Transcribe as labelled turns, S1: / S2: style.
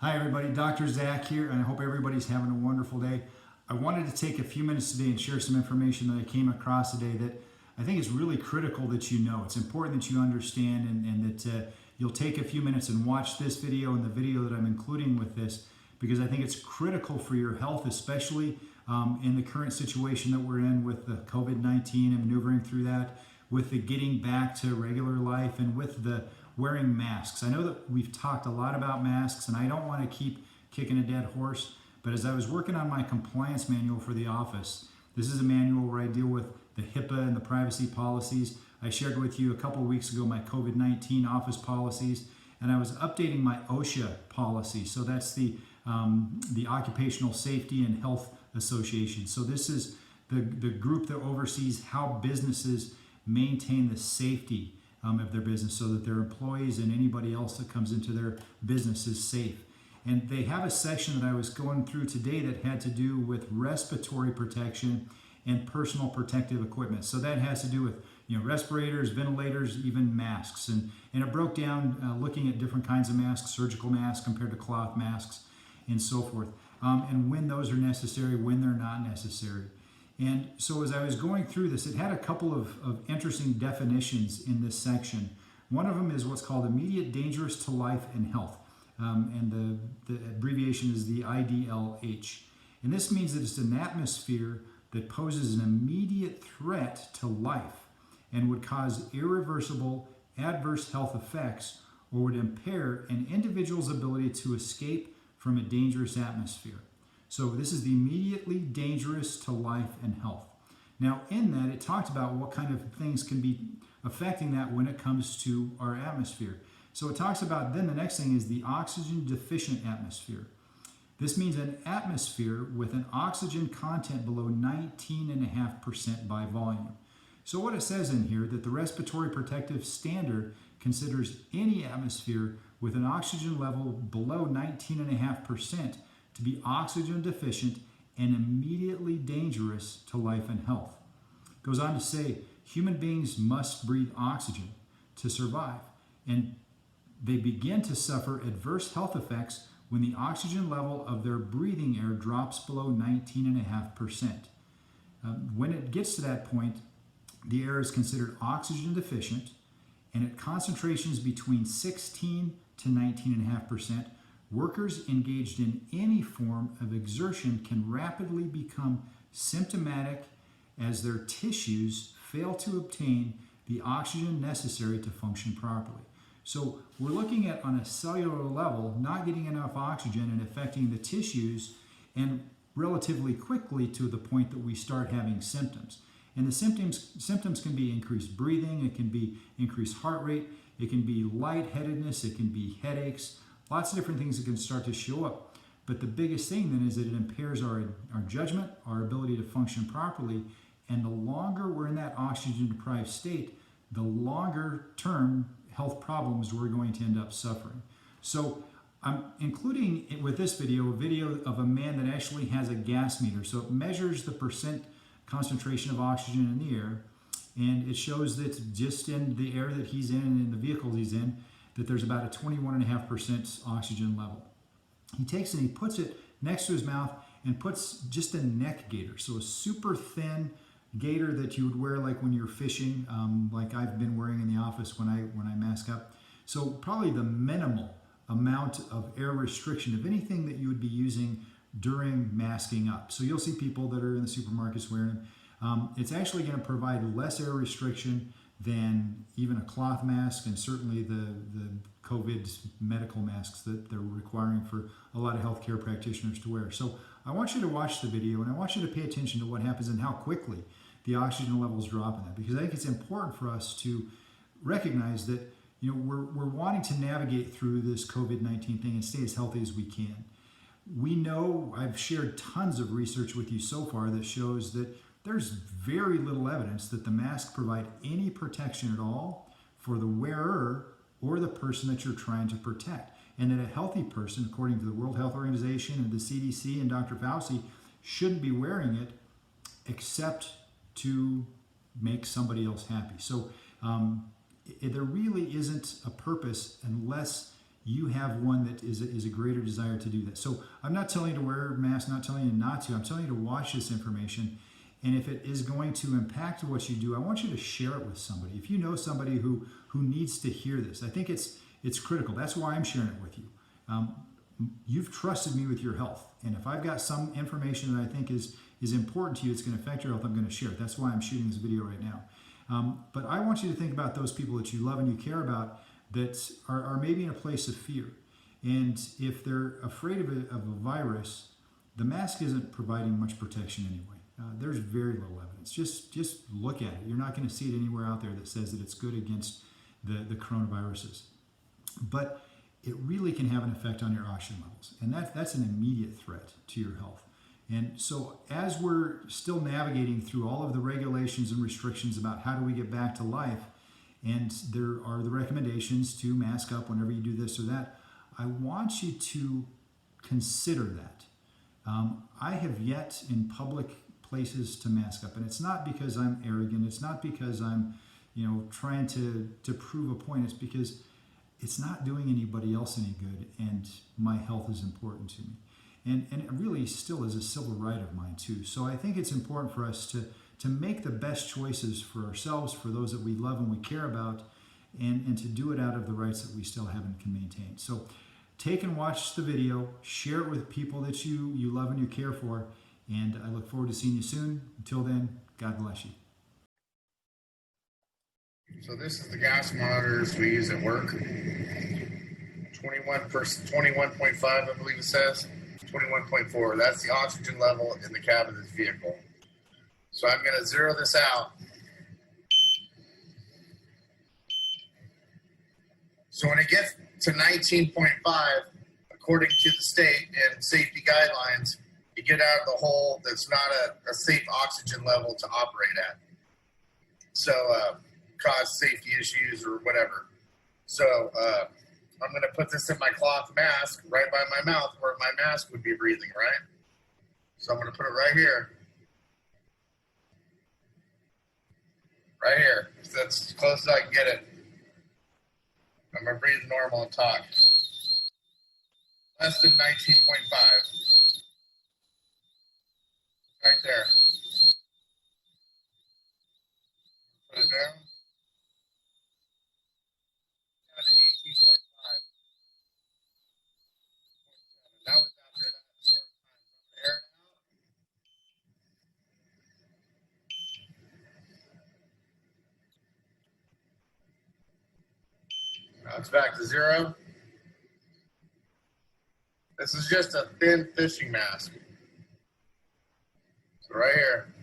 S1: Hi everybody, Dr. Zach here, and I hope everybody's having a wonderful day. I wanted to take a few minutes today and share some information that I came across today that I think is really critical that you know. It's important that you understand and that you'll take a few minutes and watch this video and the video that I'm including with this, because I think it's critical for your health, especially in the current situation that we're in with the COVID-19 and maneuvering through that, with the getting back to regular life, and with the wearing masks. I know that we've talked a lot about masks, and I don't want to keep kicking a dead horse, but as I was working on my compliance manual for the office, this is a manual where I deal with the HIPAA and the privacy policies. I shared with you a couple of weeks ago my COVID-19 office policies, and I was updating my OSHA policy. So that's the Occupational Safety and Health Association. So this is the group that oversees how businesses maintain the safety of their business so that their employees and anybody else that comes into their business is safe. And they have a section that I was going through today that had to do with respiratory protection and personal protective equipment. So that has to do with respirators, ventilators, even masks. And it broke down looking at different kinds of masks, surgical masks compared to cloth masks and so forth. And when those are necessary, when they're not necessary. And so as I was going through this, it had a couple of interesting definitions in this section. One of them is what's called immediate dangerous to life and health. And the abbreviation is the IDLH. And this means that it's an atmosphere that poses an immediate threat to life and would cause irreversible adverse health effects or would impair an individual's ability to escape from a dangerous atmosphere. So this is the immediately dangerous to life and health. Now in that, it talked about what kind of things can be affecting that when it comes to our atmosphere. So it talks about, then the next thing is the oxygen deficient atmosphere. This means an atmosphere with an oxygen content below 19.5% by volume. So what it says in here, that the respiratory protective standard considers any atmosphere with an oxygen level below 19.5% to be oxygen deficient and immediately dangerous to life and health. It goes on to say, human beings must breathe oxygen to survive, and they begin to suffer adverse health effects when the oxygen level of their breathing air drops below 19.5%. When it gets to that point, the air is considered oxygen deficient, and at concentrations between 16 to 19.5%, workers engaged in any form of exertion can rapidly become symptomatic as their tissues fail to obtain the oxygen necessary to function properly. So we're looking at, on a cellular level, not getting enough oxygen and affecting the tissues, and relatively quickly to the point that we start having symptoms. And the symptoms can be increased breathing, it can be increased heart rate, it can be lightheadedness, it can be headaches, lots of different things that can start to show up. But the biggest thing then is that it impairs our judgment, our ability to function properly, and the longer we're in that oxygen deprived state, the longer term health problems we're going to end up suffering. So I'm including with this video a video of a man that actually has a gas meter. So it measures the percent concentration of oxygen in the air, and it shows that just in the air that he's in and in the vehicle he's in, that there's about a 21.5% oxygen level. He takes it and he puts it next to his mouth and puts just a neck gaiter, so a super thin gaiter that you would wear like when you're fishing, like I've been wearing in the office when I mask up. So probably the minimal amount of air restriction of anything that you would be using during masking up. So you'll see people that are in the supermarkets wearing them. It's actually going to provide less air restriction than even a cloth mask, and certainly the COVID medical masks that they're requiring for a lot of healthcare practitioners to wear. So I want you to watch the video, and I want you to pay attention to what happens and how quickly the oxygen levels drop in that, because I think it's important for us to recognize that we're wanting to navigate through this COVID-19 thing and stay as healthy as we can. We know, I've shared tons of research with you so far that shows that there's very little evidence that the masks provide any protection at all for the wearer or the person that you're trying to protect. And that a healthy person, according to the World Health Organization and the CDC and Dr. Fauci, shouldn't be wearing it except to make somebody else happy. So there really isn't a purpose unless you have one that is a greater desire to do that. So I'm not telling you to wear a mask, not telling you not to. I'm telling you to watch this information. And if it is going to impact what you do, I want you to share it with somebody. If you know somebody who needs to hear this, I think it's critical. That's why I'm sharing it with you. You've trusted me with your health. And if I've got some information that I think is important to you, it's going to affect your health, I'm going to share it. That's why I'm shooting this video right now. But I want you to think about those people that you love and you care about that are maybe in a place of fear. And if they're afraid of a virus, the mask isn't providing much protection anyway. There's very little evidence. Just look at it. You're not going to see it anywhere out there that says that it's good against the coronaviruses. But it really can have an effect on your oxygen levels. And that's an immediate threat to your health. And so as we're still navigating through all of the regulations and restrictions about how do we get back to life, and there are the recommendations to mask up whenever you do this or that, I want you to consider that. I have yet in public places to mask up, and it's not because I'm arrogant. It's not because I'm, trying to prove a point. It's because it's not doing anybody else any good, and my health is important to me. And it really still is a civil right of mine too. So I think it's important for us to make the best choices for ourselves, for those that we love and we care about, and to do it out of the rights that we still have and can maintain. So take and watch the video, share it with people that you love and you care for, and I look forward to seeing you soon. Until then, God bless you.
S2: So this is the gas monitors we use at work. 21.5, I believe it says. 21.4. That's the oxygen level in the cab of this vehicle. So I'm going to zero this out. So when it gets to 19.5, according to the state and safety guidelines, you get out of the hole that's not a safe oxygen level to operate at. So cause safety issues or whatever. So I'm going to put this in my cloth mask right by my mouth where my mask would be breathing, right? So I'm going to put it right here. Right here. So that's as close as I can get it. I'm going to breathe normal and talk. Less than 19.5. Right there. Put it down. Down to 18.5. That was after that short time. Air it out. Now it's back to 0. This is just a thin fishing mask. So right here.